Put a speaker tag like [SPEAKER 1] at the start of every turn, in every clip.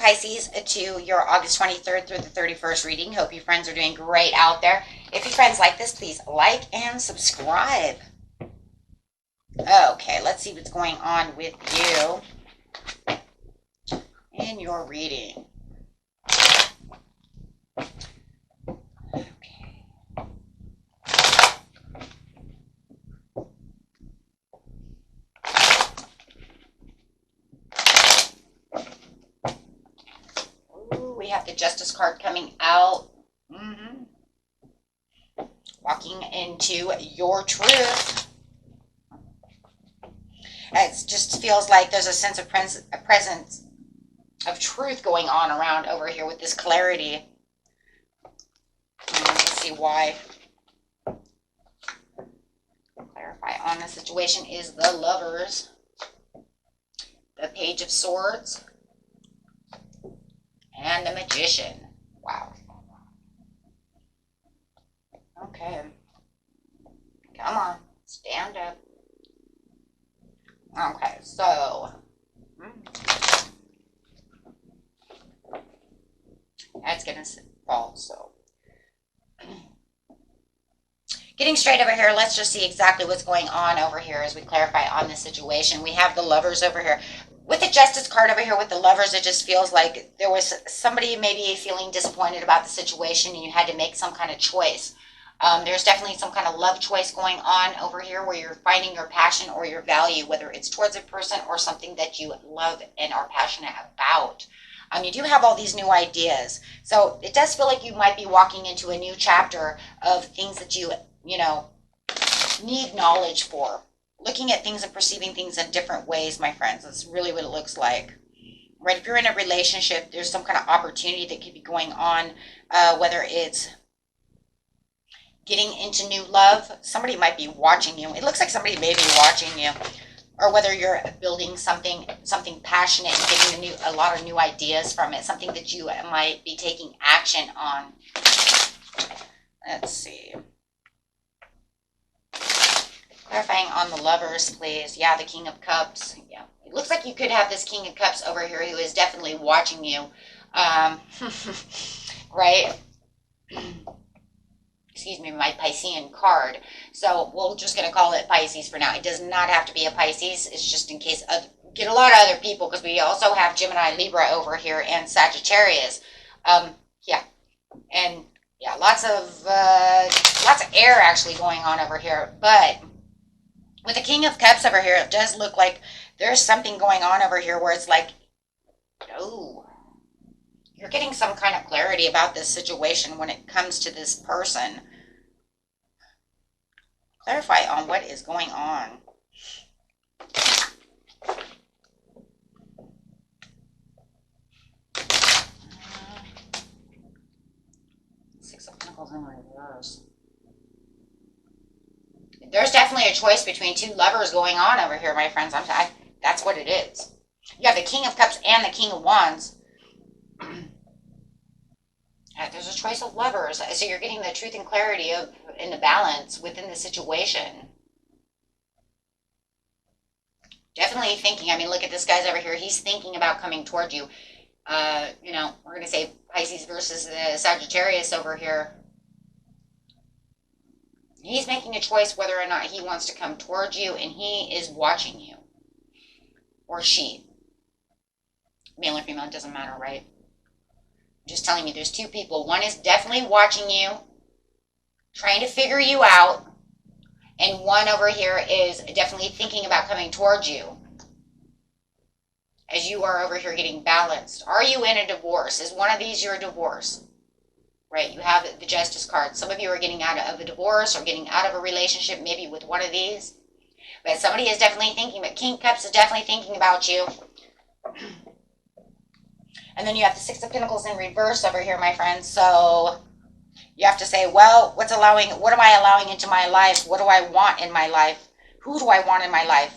[SPEAKER 1] Pisces, to your August 23rd through the 31st reading. Hope you friends are doing great out there. If you friends like this, please like and subscribe. Okay, let's see what's going on with you in your reading. We have the Justice card coming out. Walking into your truth. It just feels like there's a sense of presence of truth going on around over here with this clarity. Let's see why. Clarify on the situation is the Lovers, the Page of Swords, and the Magician. Wow. Okay. Come on. Stand up. Okay, so. That's going to fall, so. Getting straight over here, let's just see exactly what's going on over here as we clarify on this situation. We have the Lovers over here. With the Justice card over here with the Lovers, it just feels like there was somebody maybe feeling disappointed about the situation and you had to make some kind of choice. There's definitely some kind of love choice going on over here where you're finding your passion or your value, whether it's towards a person or something that you love and are passionate about. You do have all these new ideas. So it does feel like you might be walking into a new chapter of things that you need knowledge for. Looking at things and perceiving things in different ways, my friends. That's really what it looks like. Right? If you're in a relationship, there's some kind of opportunity that could be going on, whether it's getting into new love. Somebody might be watching you. It looks like somebody may be watching you. Or whether you're building something passionate and getting a lot of new ideas from it. Something that you might be taking action on. Let's see. Clarifying on the Lovers, please. Yeah, the King of Cups. Yeah. It looks like you could have this King of Cups over here who is definitely watching you. Right? Excuse me, my Piscean card. So we're just going to call it Pisces for now. It does not have to be a Pisces. It's just in case get a lot of other people, because we also have Gemini, Libra over here, and Sagittarius. Yeah. And yeah, lots of air actually going on over here. But with the King of Cups over here, it does look like there's something going on over here where it's like, oh, you're getting some kind of clarity about this situation when it comes to this person. Clarify on what is going on. Six of Pentacles in reverse. There's definitely a choice between two lovers going on over here, my friends. That's what it is. You have the King of Cups and the King of Wands. There's a choice of lovers. So you're getting the truth and clarity in the balance within the situation. Definitely thinking. I mean, look at this guy's over here. He's thinking about coming toward you. We're going to say Pisces versus Sagittarius over here. He's making a choice whether or not he wants to come towards you, and he is watching you. Or she. Male or female, it doesn't matter, right? I'm just telling you, there's two people. One is definitely watching you, trying to figure you out, and one over here is definitely thinking about coming towards you. As you are over here getting balanced. Are you in a divorce? Is one of these your divorce? Right, you have the Justice card. Some of you are getting out of a divorce or getting out of a relationship, maybe with one of these. But somebody is definitely thinking, but King of Cups is definitely thinking about you. And then you have the Six of Pentacles in reverse over here, my friends. So you have to say, well, what am I allowing into my life? What do I want in my life? Who do I want in my life?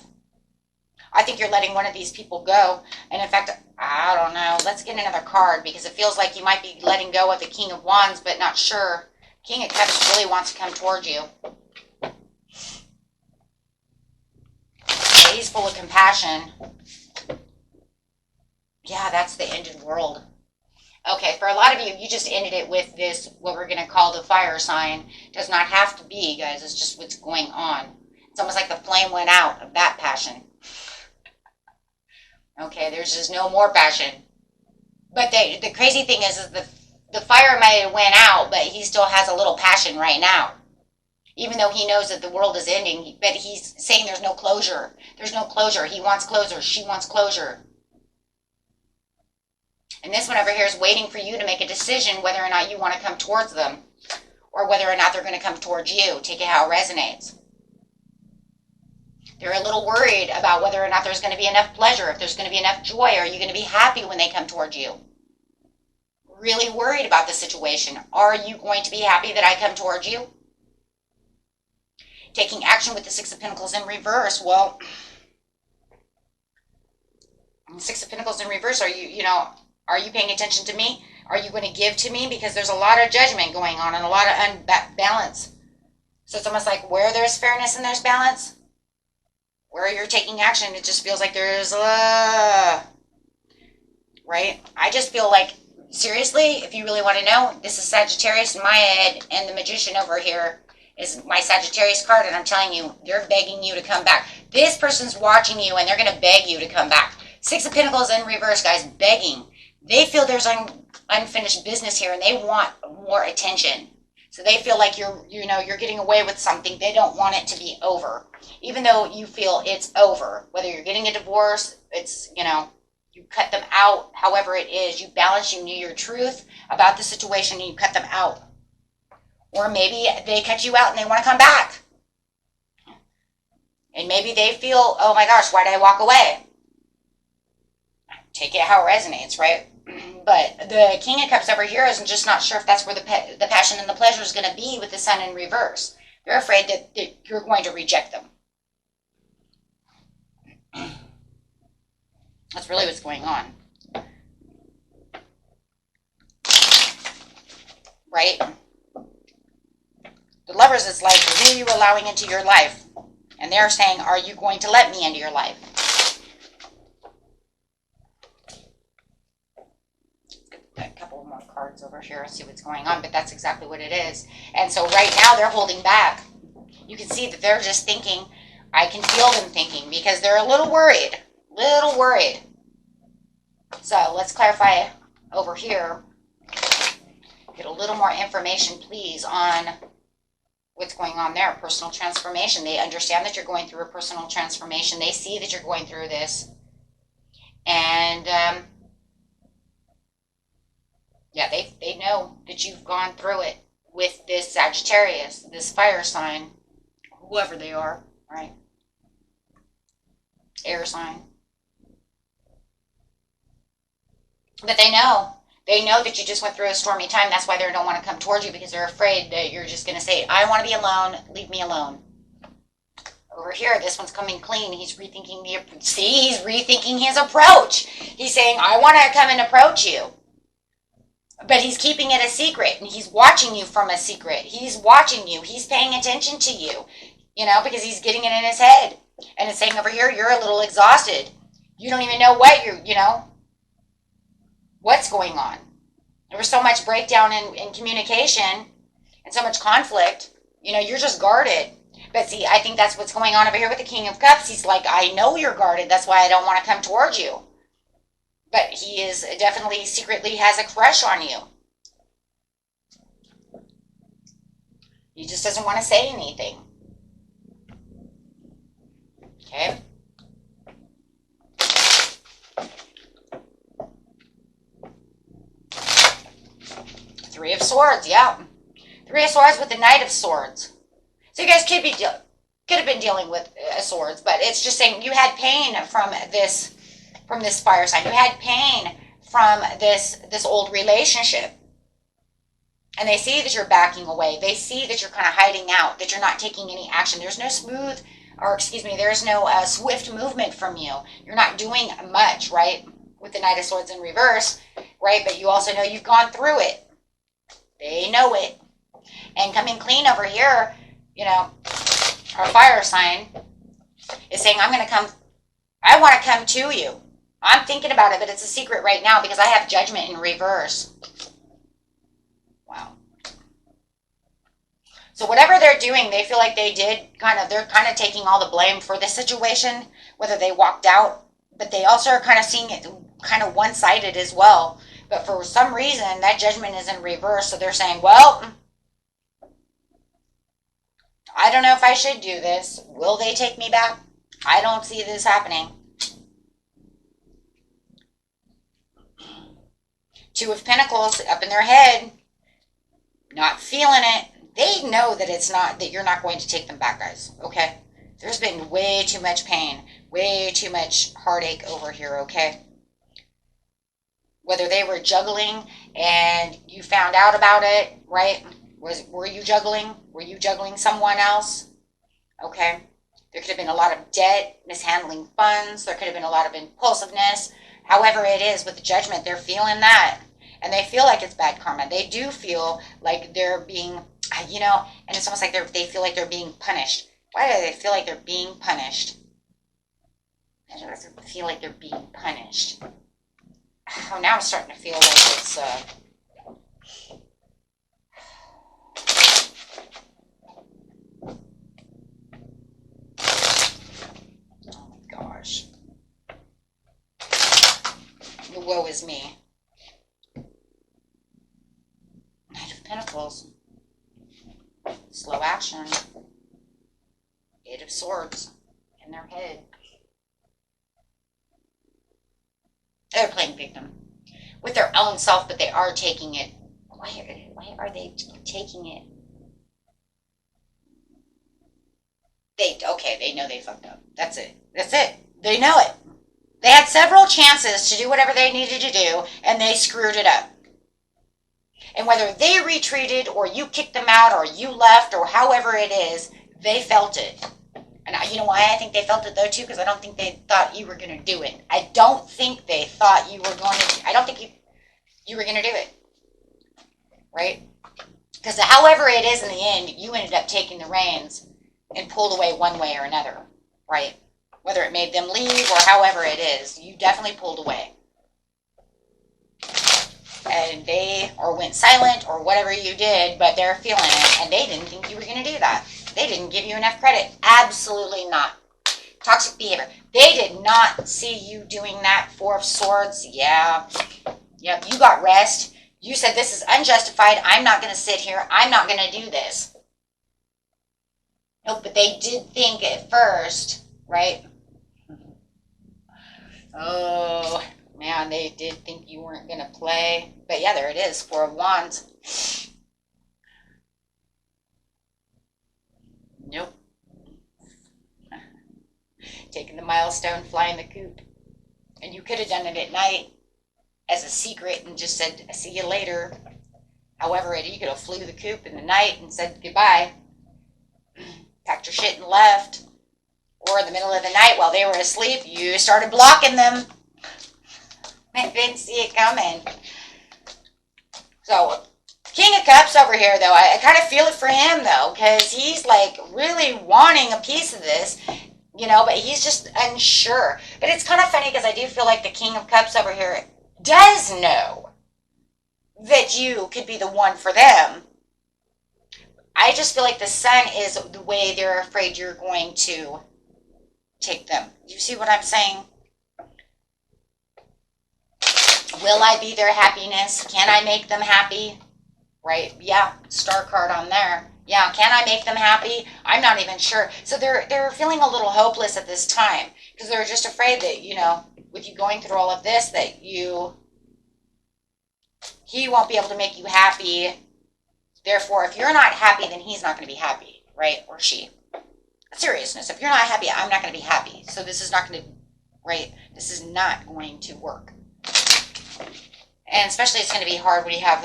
[SPEAKER 1] I think you're letting one of these people go. And in fact, I don't know. Let's get another card because it feels like you might be letting go of the King of Wands, but not sure. King of Cups really wants to come towards you. He's full of compassion. Yeah, that's the ended world. Okay, for a lot of you, you just ended it with this, what we're going to call the fire sign. Does not have to be, guys. It's just what's going on. It's almost like the flame went out of that passion. Okay, there's just no more passion. But the crazy thing is the fire might have went out, but he still has a little passion right now. Even though he knows that the world is ending, but he's saying there's no closure. There's no closure. He wants closure. She wants closure. And this one over here is waiting for you to make a decision whether or not you want to come towards them or whether or not they're going to come towards you. Take it how it resonates. They're a little worried about whether or not there's going to be enough pleasure, if there's going to be enough joy. Are you going to be happy when they come towards you? Really worried about the situation. Are you going to be happy that I come towards you? Taking action with the Six of Pentacles in reverse. Well, Six of Pentacles in reverse, are you paying attention to me? Are you going to give to me? Because there's a lot of judgment going on and a lot of unbalance. So it's almost like where there's fairness and there's balance, where you're taking action, it just feels like there's right? I just feel like, seriously, if you really want to know, this is Sagittarius in my head, and the Magician over here is my Sagittarius card, and I'm telling you, they're begging you to come back. This person's watching you, and they're going to beg you to come back. Six of Pentacles in reverse, guys, begging. They feel there's unfinished business here, and they want more attention. So they feel like you're getting away with something. They don't want it to be over. Even though you feel it's over, whether you're getting a divorce, it's, you cut them out, however it is, you balance, you knew your truth about the situation, and you cut them out. Or maybe they cut you out and they want to come back. And maybe they feel, oh my gosh, why did I walk away? Take it how it resonates, right? But the King of Cups over here is just not sure if that's where the passion and the pleasure is going to be with the Sun in reverse. They're afraid that you're going to reject them. That's really what's going on. Right? The Lovers is like, who are you allowing into your life? And they're saying, are you going to let me into your life? A couple more cards over here, see what's going on, but that's exactly what it is. And so right now they're holding back. You can see that they're just thinking, I can feel them thinking, because they're a little worried. So let's clarify over here. Get a little more information, please, on what's going on there. Personal transformation. They understand that you're going through a personal transformation. They see that you're going through this. And yeah, they know that you've gone through it with this Sagittarius, this fire sign, whoever they are, right? Air sign. But they know that you just went through a stormy time. That's why they don't want to come towards you, because they're afraid that you're just going to say, I want to be alone, leave me alone. Over here, this one's coming clean. He's rethinking he's rethinking his approach. He's saying, I want to come and approach you. But he's keeping it a secret, and he's watching you from a secret. He's watching you. He's paying attention to you, because he's getting it in his head. And it's saying over here, you're a little exhausted. You don't even know what what's going on. There was so much breakdown in communication and so much conflict. You're just guarded. But see, I think that's what's going on over here with the King of Cups. He's like, I know you're guarded. That's why I don't want to come towards you. But he is definitely secretly has a crush on you. He just doesn't want to say anything. Okay? Three of Swords, yeah. Three of Swords with the Knight of Swords. So you guys could have been dealing with swords, but it's just saying you had pain from this fire sign. You had pain from this old relationship. And they see that you're backing away. They see that you're kind of hiding out, that you're not taking any action. There's no there's no swift movement from you. You're not doing much, right? With the Knight of Swords in reverse, right? But you also know you've gone through it. They know it. And coming clean over here, our fire sign is saying, I want to come to you. I'm thinking about it, but it's a secret right now because I have Judgment in reverse. Wow. So whatever they're doing, they feel like they did they're kind of taking all the blame for this situation, whether they walked out, but they also are kind of seeing it kind of one-sided as well. But for some reason, that Judgment is in reverse, so they're saying, well, I don't know if I should do this. Will they take me back? I don't see this happening. Two of Pentacles up in their head, not feeling it. They know that it's not, that you're not going to take them back, guys, okay? There's been way too much pain, way too much heartache over here, okay? Whether they were juggling and you found out about it, right? Were you juggling? Were you juggling someone else? Okay. There could have been a lot of debt, mishandling funds. There could have been a lot of impulsiveness. However it is, with the Judgment, they're feeling that. And they feel like it's bad karma. They do feel like they're being, and it's almost like they feel like they're being punished. Why do they feel like they're being punished? I don't feel like they're being punished. Oh, now I'm starting to feel like it's, oh my gosh. Woe is me. Knight of Pentacles. Slow action. Eight of Swords in their head. They're playing victim with their own self, but they are taking it. Why are they taking it? They know they fucked up. That's it. They know it. They had several chances to do whatever they needed to do, and they screwed it up. And whether they retreated, or you kicked them out, or you left, or however it is, they felt it. And you know why I think they felt it though too? Because I don't think they thought you were going to do it. I don't think they thought you were going to. I don't think you were going to do it, right? Because however it is in the end, you ended up taking the reins and pulled away one way or another, right? Whether it made them leave or however it is, you definitely pulled away. And they or went silent or whatever you did, but they're feeling it, and they didn't think you were going to do that. They didn't give you enough credit. Absolutely not. Toxic behavior. They did not see you doing that. Four of Swords. Yeah. Yep. You got rest. You said this is unjustified. I'm not going to sit here. I'm not going to do this. Nope. But they did think at first, right? Oh, man. They did think you weren't going to play. But yeah, there it is. Four of Wands. Nope. Taking the milestone, flying the coop. And you could have done it at night as a secret and just said, see you later. However, you could have flew the coop in the night and said goodbye. Packed your shit and left. Or in the middle of the night while they were asleep, you started blocking them. I didn't see it coming. So, King of Cups over here, though, I kind of feel it for him, though, because he's, like, really wanting a piece of this, but he's just unsure. But it's kind of funny because I do feel like the King of Cups over here does know that you could be the one for them. I just feel like the Sun is the way they're afraid you're going to take them. You see what I'm saying? Will I be their happiness? Can I make them happy? Right? Yeah, star card on there. Yeah, can I make them happy? I'm not even sure. So they're feeling a little hopeless at this time because they're just afraid that, with you going through all of this, that he won't be able to make you happy. Therefore, if you're not happy, then he's not going to be happy, right? Or she. Seriousness. If you're not happy, I'm not going to be happy. So this is not going to, right? This is not going to work. And especially it's going to be hard when you have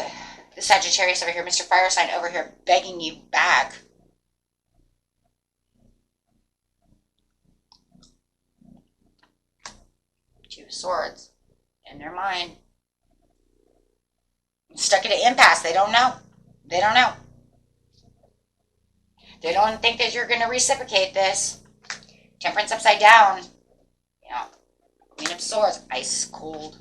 [SPEAKER 1] the Sagittarius over here, Mr. Fire Sign over here, begging you back. Two of Swords in their mind. Stuck at an impasse. They don't know. They don't know. They don't think that you're going to reciprocate this. Temperance upside down. Queen of Swords, ice cold.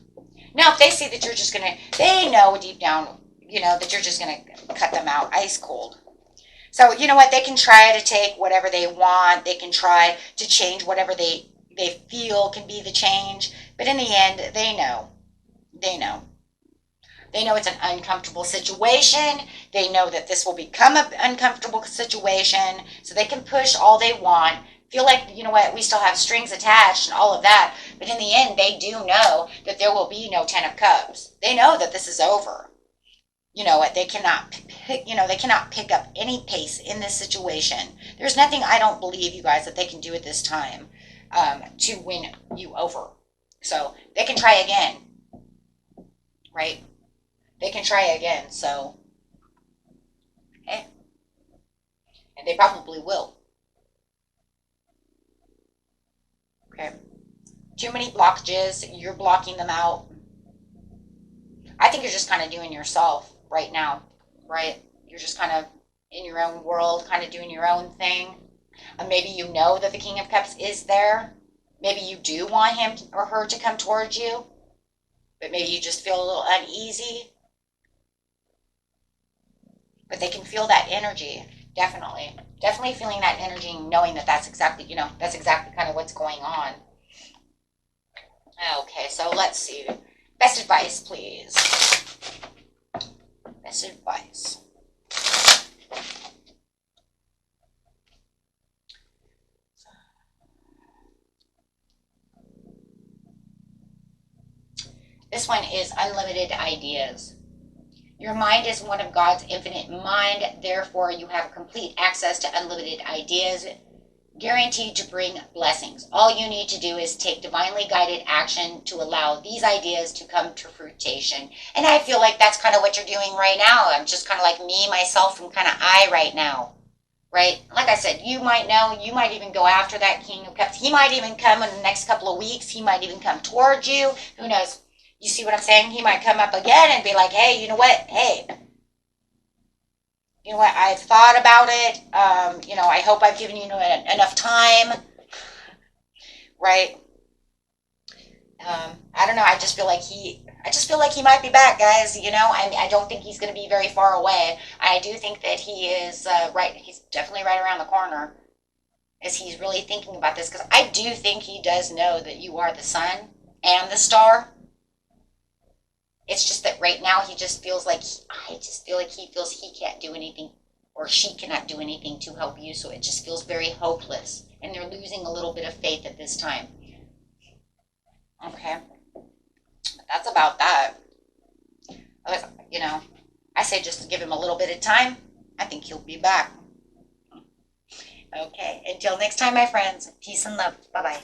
[SPEAKER 1] Now, if they see that you're just going to, they know deep down, you know, that you're just going to cut them out ice cold. So, you know what? They can try to take whatever they want. They can try to change whatever they feel can be the change. But in the end, they know. They know. They know it's an uncomfortable situation. They know that this will become an uncomfortable situation. So they can push all they want. Feel like, you know what, we still have strings attached and all of that. But in the end, they do know that there will be no Ten of Cups. They know that this is over. You know what, they cannot pick up any pace in this situation. There's nothing, I don't believe, you guys, that they can do at this time to win you over. So they can try again, right? They can try again, so, and they probably will. Okay. Too many blockages, you're blocking them out. I think you're just kind of doing yourself right now, right? You're just kind of in your own world, kind of doing your own thing. Maybe you know that the King of Cups is there. Maybe you do want him or her to come towards you, but maybe you just feel a little uneasy. But they can feel that energy, definitely. Definitely feeling that energy and knowing that that's exactly, you know, that's exactly kind of what's going on. Okay, so let's see. Best advice, please. Best advice. This one is unlimited ideas. Your mind is one of God's infinite mind. Therefore, you have complete access to unlimited ideas, guaranteed to bring blessings. All you need to do is take divinely guided action to allow these ideas to come to fruition. And I feel like that's kind of what you're doing right now. I'm just kind of like me, myself, and kind of I right now. Right? Like I said, you might know, you might even go after that King of Cups. He might even come in the next couple of weeks. He might even come towards you. Who knows? You see what I'm saying? He might come up again and be like, hey, you know what? Hey, you know what? I've thought about it. You know, I hope I've given you enough time. Right? I don't know. I just feel like he might be back, guys. You know, I don't think he's going to be very far away. I do think that he is right. He's definitely right around the corner as he's really thinking about this, because I do think he does know that you are the sun and the star. It's just that right now he just feels like, I just feel like he feels he can't do anything, or she cannot do anything to help you. So it just feels very hopeless. And they're losing a little bit of faith at this time. Okay. But that's about that. You know, I say just give him a little bit of time. I think he'll be back. Okay. Until next time, my friends. Peace and love. Bye-bye.